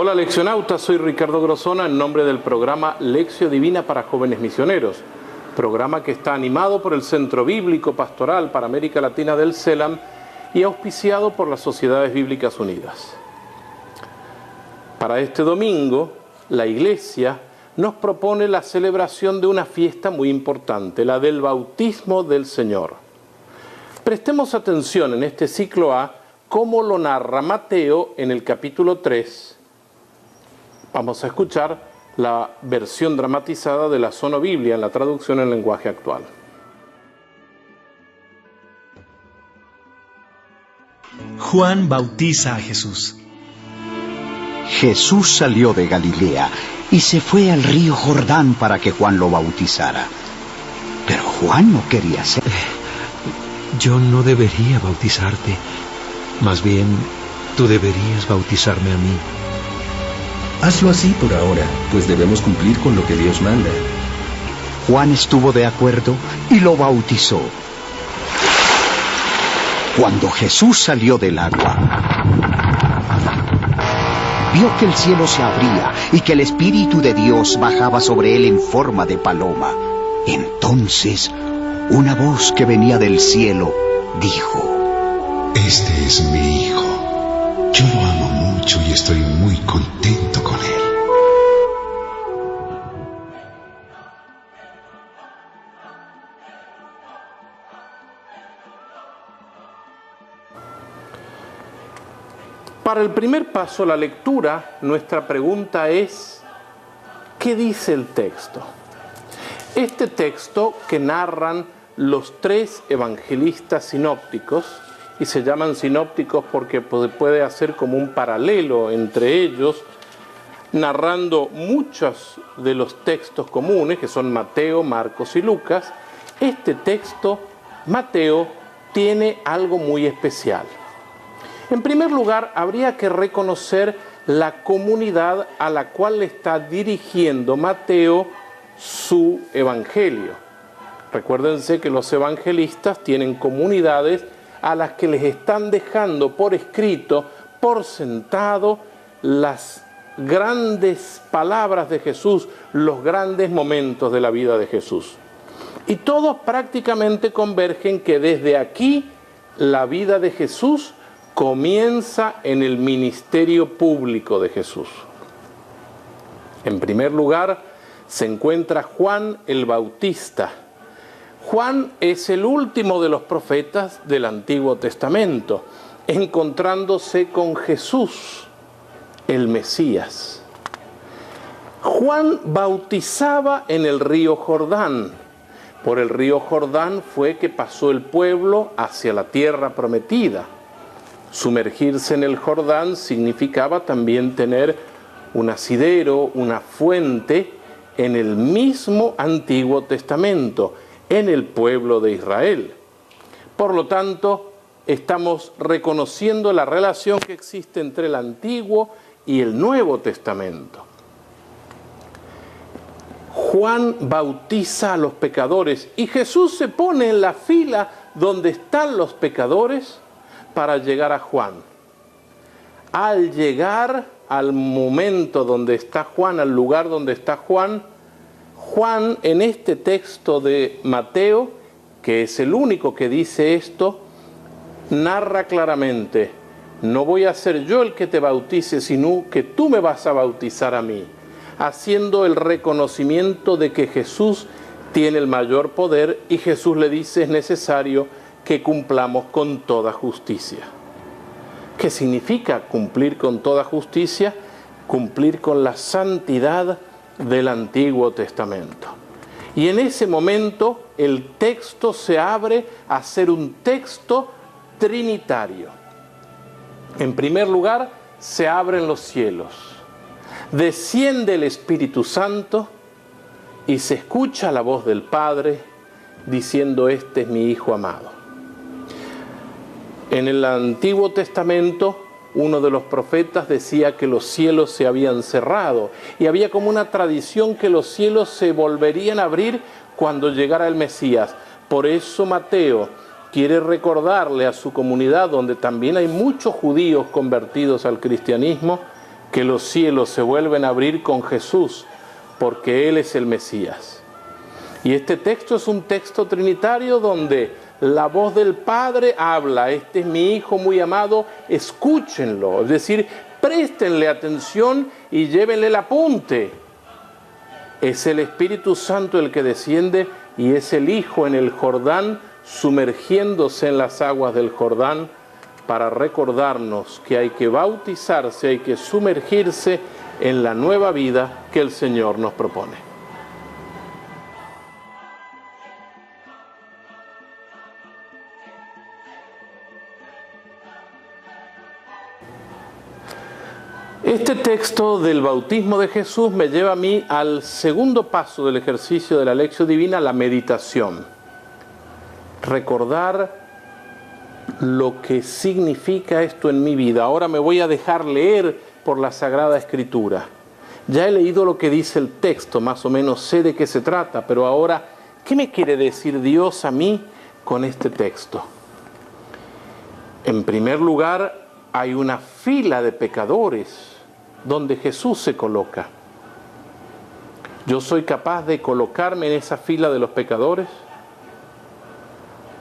Hola leccionautas, soy Ricardo Grosona en nombre del programa Lección Divina para Jóvenes Misioneros, programa que está animado por el Centro Bíblico Pastoral para América Latina del CELAM y auspiciado por las Sociedades Bíblicas Unidas. Para este domingo, la Iglesia nos propone la celebración de una fiesta muy importante, la del bautismo del Señor. Prestemos atención en este ciclo A cómo lo narra Mateo en el capítulo 3. Vamos a escuchar la versión dramatizada de la Sonobiblia en la traducción en lenguaje actual. Juan bautiza a Jesús. Jesús salió de Galilea y se fue al río Jordán para que Juan lo bautizara. Pero Juan no quería hacerlo. Yo no debería bautizarte. Más bien, tú deberías bautizarme a mí. Hazlo así por ahora, pues debemos cumplir con lo que Dios manda. Juan estuvo de acuerdo y lo bautizó. Cuando Jesús salió del agua, vio que el cielo se abría y que el Espíritu de Dios bajaba sobre él en forma de paloma. Entonces, una voz que venía del cielo dijo: Este es mi Hijo. Yo lo amo mucho y estoy muy contento con él. Para el primer paso, la lectura, nuestra pregunta es: ¿qué dice el texto? Este texto que narran los tres evangelistas sinópticos, y se llaman sinópticos porque puede hacer como un paralelo entre ellos, narrando muchos de los textos comunes, que son Mateo, Marcos y Lucas. Este texto, Mateo, tiene algo muy especial. En primer lugar, habría que reconocer la comunidad a la cual le está dirigiendo Mateo su evangelio. Recuérdense que los evangelistas tienen comunidades a las que les están dejando por escrito, por sentado, las grandes palabras de Jesús, los grandes momentos de la vida de Jesús. Y todos prácticamente convergen que desde aquí la vida de Jesús comienza en el ministerio público de Jesús. En primer lugar, se encuentra Juan el Bautista. Juan es el último de los profetas del Antiguo Testamento, encontrándose con Jesús, el Mesías. Juan bautizaba en el río Jordán. Por el río Jordán fue que pasó el pueblo hacia la tierra prometida. Sumergirse en el Jordán significaba también tener un asidero, una fuente en el mismo Antiguo Testamento, en el pueblo de Israel. Por lo tanto, estamos reconociendo la relación que existe entre el Antiguo y el Nuevo Testamento. Juan bautiza a los pecadores y Jesús se pone en la fila donde están los pecadores para llegar a Juan. Al llegar al momento donde está Juan, al lugar donde está Juan, Juan en este texto de Mateo, que es el único que dice esto, narra claramente: no voy a ser yo el que te bautice, sino que tú me vas a bautizar a mí, haciendo el reconocimiento de que Jesús tiene el mayor poder y Jesús le dice: es necesario que cumplamos con toda justicia. ¿Qué significa cumplir con toda justicia? Cumplir con la santidad del Antiguo Testamento. Y en ese momento el texto se abre a ser un texto trinitario. En primer lugar, se abren los cielos, desciende el Espíritu Santo y se escucha la voz del Padre diciendo: este es mi Hijo amado. En el Antiguo Testamento, uno de los profetas decía que los cielos se habían cerrado y había como una tradición que los cielos se volverían a abrir cuando llegara el Mesías. Por eso Mateo quiere recordarle a su comunidad, donde también hay muchos judíos convertidos al cristianismo, que los cielos se vuelven a abrir con Jesús, porque Él es el Mesías. Y este texto es un texto trinitario donde la voz del Padre habla: este es mi Hijo muy amado, escúchenlo. Es decir, préstenle atención y llévenle el apunte. Es el Espíritu Santo el que desciende y es el Hijo en el Jordán, sumergiéndose en las aguas del Jordán, para recordarnos que hay que bautizarse, hay que sumergirse en la nueva vida que el Señor nos propone. Este texto del bautismo de Jesús me lleva a mí al segundo paso del ejercicio de la lección divina, la meditación. Recordar lo que significa esto en mi vida. Ahora me voy a dejar leer por la Sagrada Escritura. Ya he leído lo que dice el texto, más o menos sé de qué se trata, pero ahora, ¿qué me quiere decir Dios a mí con este texto? En primer lugar, hay una fila de pecadores donde Jesús se coloca. ¿Yo soy capaz de colocarme en esa fila de los pecadores?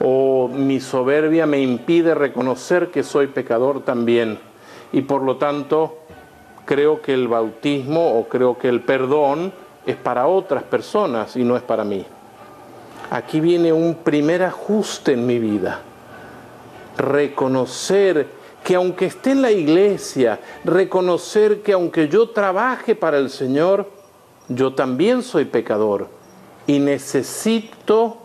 ¿O mi soberbia me impide reconocer que soy pecador también? Y por lo tanto, creo que el bautismo o creo que el perdón es para otras personas y no es para mí. Aquí viene un primer ajuste en mi vida. Reconocer que aunque esté en la iglesia, reconocer que aunque yo trabaje para el Señor, yo también soy pecador y necesito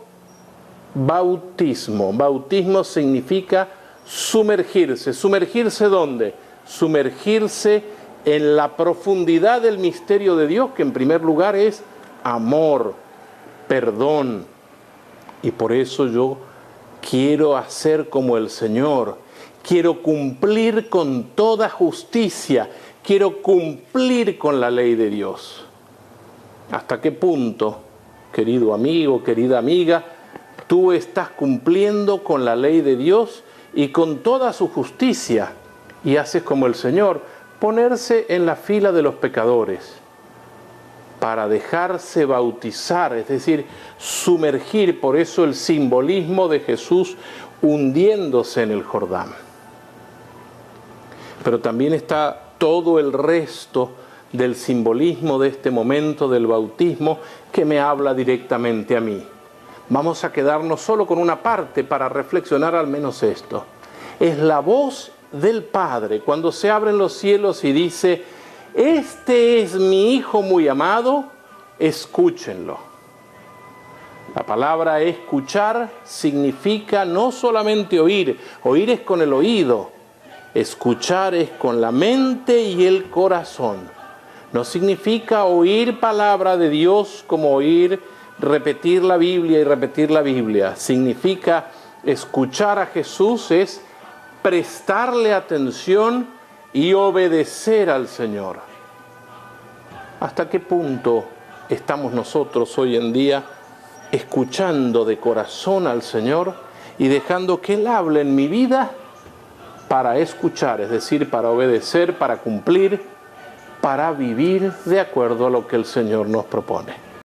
bautismo. Bautismo significa sumergirse. ¿Sumergirse dónde? Sumergirse en la profundidad del misterio de Dios, que en primer lugar es amor, perdón. Y por eso yo quiero hacer como el Señor. Quiero cumplir con toda justicia. Quiero cumplir con la ley de Dios. ¿Hasta qué punto, querido amigo, querida amiga, tú estás cumpliendo con la ley de Dios y con toda su justicia? Y haces como el Señor, ponerse en la fila de los pecadores para dejarse bautizar, es decir, sumergir. Por eso el simbolismo de Jesús hundiéndose en el Jordán. Pero también está todo el resto del simbolismo de este momento del bautismo que me habla directamente a mí. Vamos a quedarnos solo con una parte para reflexionar al menos esto. Es la voz del Padre cuando se abren los cielos y dice: este es mi Hijo muy amado, escúchenlo. La palabra escuchar significa no solamente oír, oír es con el oído, escuchar es con la mente y el corazón. No significa oír palabra de Dios como oír, repetir la Biblia y repetir la Biblia. Significa escuchar a Jesús, es prestarle atención y obedecer al Señor. ¿Hasta qué punto estamos nosotros hoy en día escuchando de corazón al Señor y dejando que Él hable en mi vida para escuchar, es decir, para obedecer, para cumplir, para vivir de acuerdo a lo que el Señor nos propone?